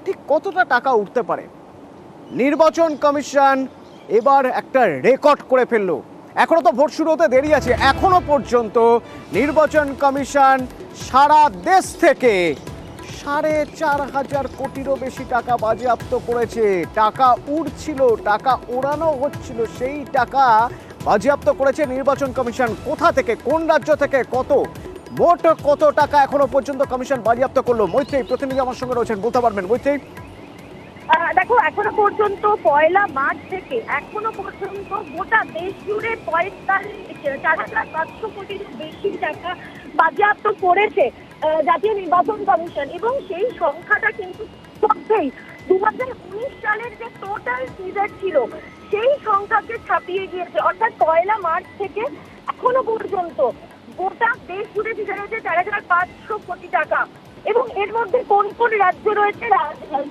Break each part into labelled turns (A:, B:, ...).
A: ঠিক কতটা টাকা উঠতে পারে? নির্বাচন কমিশন এবার একটা রেকর্ড করে ফেললো। এখনো তো ভোট শুরু হতে দেরি আছে, এখনো পর্যন্ত নির্বাচন কমিশন সারা দেশ থেকে 4,500 কোটিরও বেশি টাকা বাজেয়াপ্ত করেছে। টাকা উড়ছিল, টাকা ওড়ানো হচ্ছিল, সেই টাকা বাজেয়াপ্ত করেছে নির্বাচন কমিশন। কোথা থেকে, কোন রাজ্য থেকে, মোট কত টাকা এখনো পর্যন্ত কমিশন বাজেয়াপ্ত করলো? মৈত্রী প্রতিনিধি আমার সঙ্গে রয়েছেন, বলতে পারবেন মৈত্রী?
B: দেখো, এখনো পর্যন্ত 1 মার্চ থেকে এখনো পর্যন্ত গোটা দেশ জুড়ে 4,500 কোটির বেশি টাকা বাজেয়াপ্ত করেছে জাতীয় নির্বাচন কমিশন। এবং সেই সংখ্যাটা কিন্তু সত্যিই 2019 সালের যে টোটাল সিজার ছিল সেই সংখ্যাকে ছাপিয়ে গিয়েছে। অর্থাৎ 1 মার্চ থেকে এখনো পর্যন্ত গোটা দেশ জুড়ে সিজার হয়েছে 4,500 কোটি টাকা। এবং এর মধ্যে কোন কোন রাজ্য রয়েছে?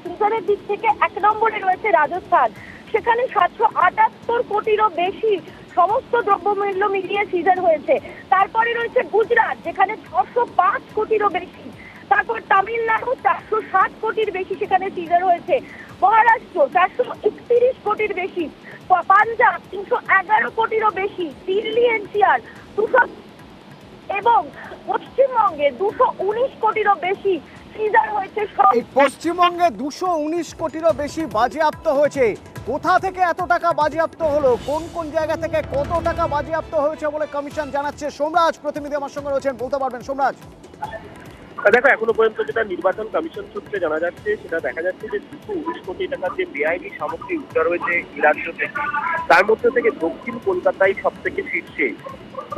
B: সিজারের দিক থেকে 1 নম্বরে রয়েছে রাজস্থান, সেখানে 778 কোটিরও বেশি সমস্ত দ্রব্যমূল্য মিলিয়ে সিজার হয়েছে। তারপরে রয়েছে গুজরাট, যেখানে 605 কোটিরও বেশি। তারপর তামিলনাড়ু 460 কোটির বেশি সেখানে সিজার হয়েছে। মহারাষ্ট্র 431 কোটির বেশি। পাঞ্জাব 311 কোটিরও বেশি। দিল্লি এনসিআর 200 এবং পশ্চিমবঙ্গে 219 কোটিরও বেশি সিজার হয়েছে।
A: এই পশ্চিমবঙ্গে 219 কোটিরও বেশি বাজেয়াপ্ত হয়েছে। কোথা থেকে এত টাকা বাজেয়াপ্ত হলো? কোন কোন জায়গা থেকে কত টাকা বাজেয়াপ্ত হয়েছে বলে কমিশন জানাচ্ছে? সোমরাজ প্রতিনিধি আমার সঙ্গে রয়েছেন, বলতে পারবেন সোমরাজ?
C: দেখো, এখনো পর্যন্ত যেটা নির্বাচন কমিশন সূত্রে জানা যাচ্ছে, সেটা দেখা যাচ্ছে যে 219 কোটি টাকার যে বেআইনি সামগ্রী উদ্ধার হয়েছে এই রাজ্য থেকে, তার মধ্যে থেকে দক্ষিণ কলকাতায় সব থেকে শীর্ষে।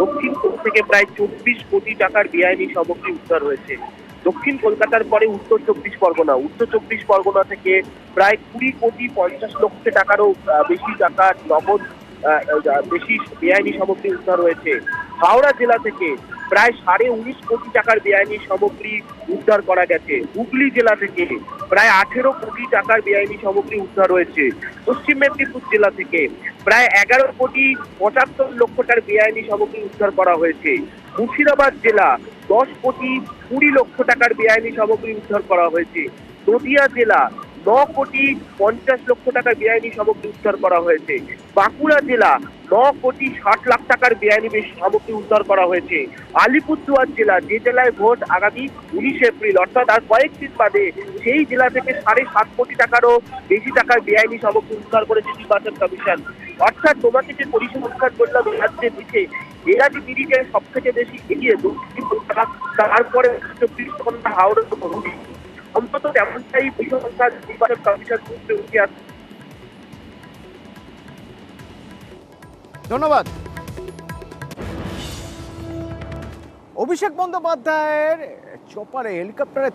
C: দক্ষিণ থেকে প্রায় 24 কোটি টাকার বেআইনি সামগ্রী উদ্ধার হয়েছে। দক্ষিণ কলকাতার পরে উত্তর 24 পরগনা, উত্তর 24 পরগনা থেকে প্রায় 20,50,00,000 টাকারও বেশি টাকা নগদ বেশি বেআইনি সামগ্রী উদ্ধার হয়েছে। হাওড়া জেলা থেকে প্রায় 19.5 কোটি টাকার বেআইনি সামগ্রী উদ্ধার করা গেছে। হুগলি জেলা থেকে প্রায় 18 কোটি টাকার বেআইনি সামগ্রী উদ্ধার হয়েছে। পশ্চিম মেদিনীপুর জেলা থেকে প্রায় 11,75,00,000 টাকার বেআইনি সামগ্রী উদ্ধার করা হয়েছে। মুর্শিদাবাদ জেলা 10,20,00,000 টাকার বেআইনি সামগ্রী উদ্ধার করা হয়েছে। নদিয়া জেলা 9,50,00,000 টাকার বেআইনি সামগ্রী উদ্ধার করা হয়েছে। বাঁকুড়া জেলা 9,60,00,000 টাকার বেআইনি সামগ্রী উদ্ধার করা হয়েছে। আলিপুরদুয়ার জেলা, যে জেলায় ভোট আগামী 19 এপ্রিল, অর্থাৎ আর কয়েকদিন বাদে, সেই জেলা থেকে 7.5 কোটি টাকারও বেশি টাকার বেআইনি সামগ্রী উদ্ধার করেছে নির্বাচন কমিশন। অর্থাৎ তোমাকে যে পরিসংখ্যান বললাম রাজ্যের দিকে, এরা যে মিরিটে সব থেকে বেশি এগিয়ে দক্ষিণ কলকাতা, তারপরে 24 পরগনা, হাওড়া, হুগলি, অন্তত তেমনটাই পরিসংখ্যান নির্বাচন কমিশন সূত্রে উঠে আসছে।
A: ধন্যবাদ। অভিষেক বন্দ্যোপাধ্যায়ের চপারে, হেলিকপ্টারে